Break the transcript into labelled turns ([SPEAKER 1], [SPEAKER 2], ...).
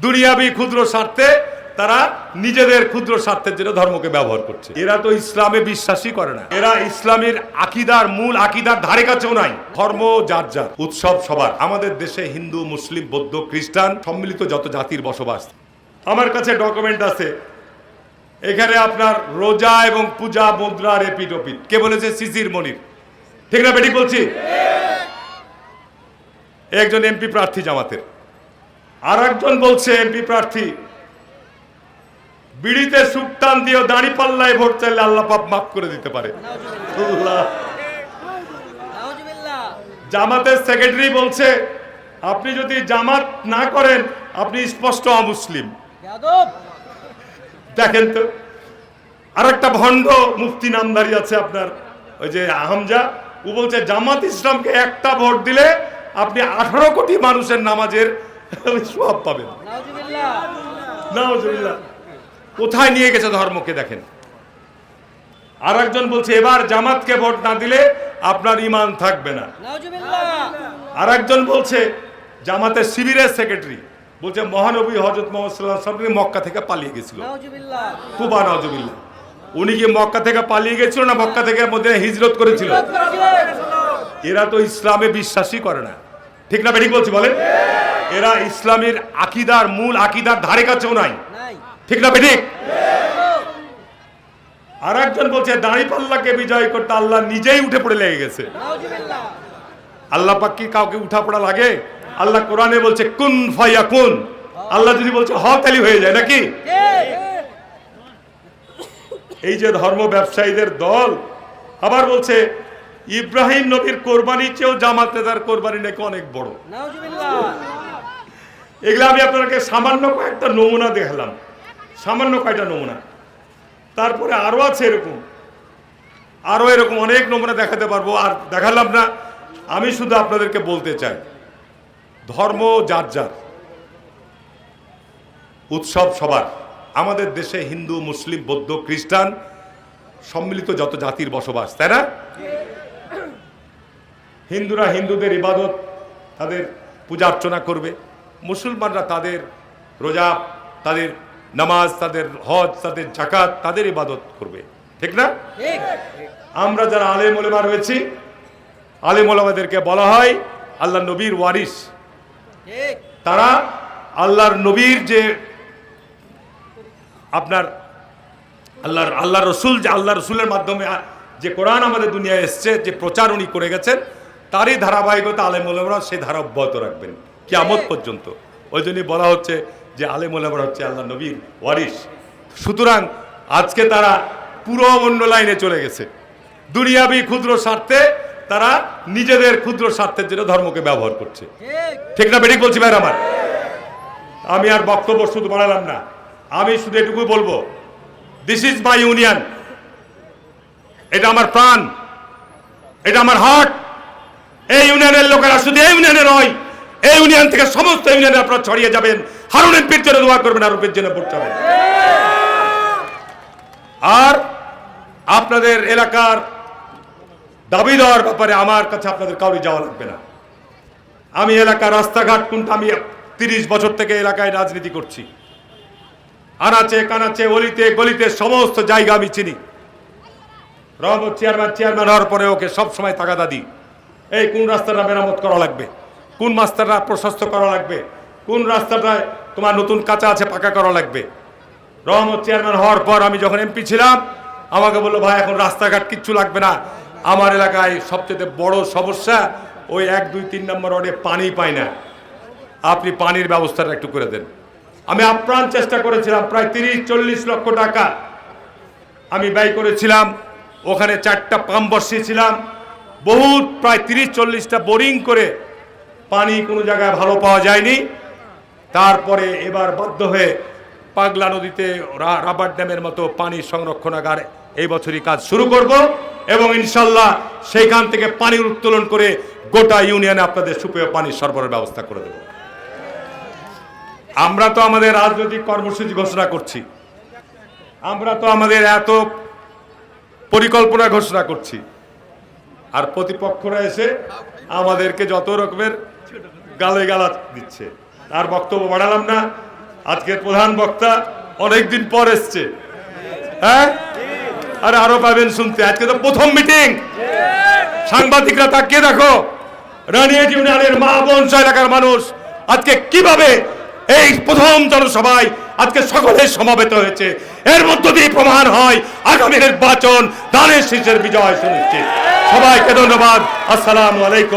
[SPEAKER 1] দুনিয়াবি ক্ষুদ্র স্বার্থে তারা নিজেদের ক্ষুদ্র স্বার্থের জন্য ধর্মকে ব্যবহার করছে। এরা তো ইসলামে বিশ্বাসই করে না, এরা ইসলামের আকিদার মূল আকিদার ধারে কাছেও নাই। ধর্ম যার যার, উৎসব সবার। আমাদের দেশে হিন্দু, মুসলিম, বৌদ্ধ, খ্রিস্টান সম্মিলিত যত জাতির বসবাস। আমার কাছে ডকুমেন্ট আছে, এখানে আপনার রোজা এবং পূজা মুদ্রার এপিডোপিট। কে বলেছে? শিশির মনির। ঠিক না বেটি বলছি? একজন এমপি প্রার্থী জামাতের, আর একজন বলছে এমপি প্রার্থী বিড়িতে সুকটান দিয়ে দাঁড়ি পাল্লায় ভোট চাইলে আল্লাহ পাপ মাফ করে দিতে পারে। জামাতের সেক্রেটারি বলছে আপনি যদি জামাত না করেন আপনি স্পষ্ট অমুসলিম। দেখেন তো, আর একটা ভণ্ড মুফতি নামধারী আছে আপনার, ওই যে হামজা, ও বলছে জামাত ইসলামকে একটা ভোট দিলে আপনি 18 কোটি মানুষের নামাজের সওয়াব পাবেন। নাউজুবিল্লাহ। কোথায় নিয়ে গেছে ধর্মকে দেখেন। আর একজন বলছে এবার জামাতকে ভোট না দিলে আপনার ঈমান থাকবে না। আর একজন বলছে জামাতের শিবিরের সেক্রেটারি বলছে মহানবী হযরত মুহাম্মদ সাল্লাল্লাহু আলাইহি ওয়াসাল্লাম মক্কা থেকে পালিয়ে গেছিল। কুবা নাউজুবিল্লাহ। উনি কি মক্কা থেকে পালিয়ে গেছিল না মক্কা থেকে মদিনা হিজরত করেছিল? এরা তো ইসলামে বিশ্বাসই করে না। ঠিক না বেঠিক বলছি বলেন? এরা ইসলামের আকিদার মূল আকিদার ধারে কাছেও নাই। ঠিক না বেঠিক? আর একজন বলছে দাঁড়িপাল্লাকে বিজয় করতে আল্লাহ নিজেই উঠে পড়ে লেগে গেছে। আল্লাহ পাক কি কাউকে উঠা পড়া লাগে? আল্লাহ কোরআনে বলছে কুন ফায়াকুন। আল্লাহ যদি বলছে হ তালি হয়ে যায় নাকি? এই যে ধর্ম ব্যবসায়ীদের দল আবার বলছে ইব্রাহিম নবীর কোরবানির চেয়েও জামাত নেতার কোরবানি নাকি অনেক বড়। এগুলো আমি আপনাকে সামান্য কয়েকটা নমুনা দেখালাম, সামান্য কয়েকটা নমুনা। তারপরে আরো আছে এরকম, আরো এরকম অনেক নমুনা দেখাতে পারবো, আর দেখালাম না। আমি শুধু আপনাদেরকে বলতে চাই ধর্ম যার যার, উৎসব সবার। আমাদের দেশে হিন্দু, মুসলিম, বৌদ্ধ, খ্রিস্টান সম্মিলিত যত জাতির বসবাস, তাই না? হিন্দুরা হিন্দুদের ইবাদত, তাদের পূজা অর্চনা করবে, মুসলমানরা তাদের রোজা, তাদের নামাজ, তাদের হজ, তাদের যাকাত, তাদের ইবাদত করবে। ঠিক না? আমরা যারা আলেম ওলামা রয়েছি, আলেম ওলামাদেরকে বলা হয় আল্লাহ নবীর ওয়ারিস। তারা আল্লাহর নবীর যে আপনার আল্লাহ রসুল, যে আল্লাহ রসুলের মাধ্যমে যে কোরআন আমাদের দুনিয়ায় এসছে, যে প্রচার উনি করে গেছেন, তারই ধারাবাহিকতা আলেম ওলামারা সেই ধারা অব্যাহত রাখবেন কিয়ামত পর্যন্ত। ওই জন্যই বলা হচ্ছে যে আলেম ওলামারা হচ্ছে আল্লাহ নবীর ওয়ারিস। সুতরাং আজকে তারা পুরো অন্য লাইনে চলে গেছে। দুনিয়াবি ক্ষুদ্র স্বার্থে তারা নিজেদের ক্ষুদ্র স্বার্থের জন্য ধর্মকে ব্যবহার করছে। ঠিক না বেঠিক বলছি ভাই আমার? আমি আর বক্তব্য শুধু বাড়ালাম না, আমি শুধু এটুকুই বলবো, দিস ইজ মাই ইউনিয়ন। এটা আমার প্রাণ, এটা আমার হার্ট। এই ইউনিয়নের লোকেরা শুধু এই ইউনিয়নে নয়, এই ইউনিয়ন থেকে সমস্ত ইউনিয়নে আপনারা ছড়িয়ে যাবেন। হারুন এমপির জন্য দোয়া করবেন, আরবের জন্য ভোট চাবেন। আর আপনাদের এলাকার দাবি দেওয়ার ব্যাপারে আমার কাছে আপনাদের কাউরি যাওয়া লাগবে না। আমি এলাকার রাস্তাঘাট কোনটা, আমি 30 বছর থেকে এলাকায় রাজনীতি করছি। আনাচে কানাচে, অলিতে গলিতে সমস্ত জায়গা আমি চিনি। রহমত চেয়ারম্যান হওয়ার পরে ওকে সবসময় তাগাদা দিই, এই কোন রাস্তাটা মেরামত করা লাগবে, কোন রাস্তাটা প্রশস্ত করা লাগবে, কোন রাস্তাটায় তোমার নতুন কাঁচা আছে পাকা করা লাগবে। রহমত চেয়ারম্যান হওয়ার পর আমি যখন এমপি ছিলাম, আমাকে বললো ভাই এখন রাস্তাঘাট কিচ্ছু লাগবে না, আমার এলাকায় সবচেয়ে বড় সমস্যা ওই 1, 2, 3 নম্বর ওয়ার্ডে পানি পাই না, আপনি পানির ব্যবস্থাটা একটু করে দেন। আমি আপ্রাণ চেষ্টা করেছিলাম, প্রায় 30-40 লক্ষ টাকা আমি ব্যয় করেছিলাম, ওখানে 4টা পাম্প বসিয়েছিলাম, বহুত প্রায় 30-40টা বোরিং করে পানি কোনো জায়গায় ভালো পাওয়া যায়নি। তারপরে এবার বাধ্য হয়ে পাগলা নদীতে রাবার ড্যামের মতো পানি সংরক্ষণাগার এই বছরই কাজ শুরু করব, এবং ইনশাল্লাহ সেইখান থেকে পানির উত্তোলন করে গোটা ইউনিয়নে আপনাদের সুপেয় পানির সরবরাহের ব্যবস্থা করে দেব। আমরা তো আমাদের রাজনৈতিক কর্মসূচি ঘোষণা করছি, আমরা তো আমাদের এত পরিকল্পনা ঘোষণা করছি, আর প্রতিপক্ষরা এসে আমাদেরকে যত রকমের গালে গালাজ দিচ্ছে। আর বক্তব্য বাড়ালাম না, আজকের প্রধান বক্তা অনেকদিন পর এসছে, হ্যাঁ, আর আরো পাবেন শুনতে। আজকে তো প্রথম মিটিং, সাংবাদিকরা তাকিয়ে দেখো, রানিয়াট ইউনিয়নের মা বোন এলাকার মানুষ আজকে কিভাবে এই প্রথম জনসভায় আজকে সকলে সমাবেত হয়েছে। এর মধ্য দিয়ে প্রমাণ হয় আগামী নির্বাচন ধানের শীষের বিজয় সুনিশ্চিত। সবাইকে ধন্যবাদ। আসসালামু আলাইকুম।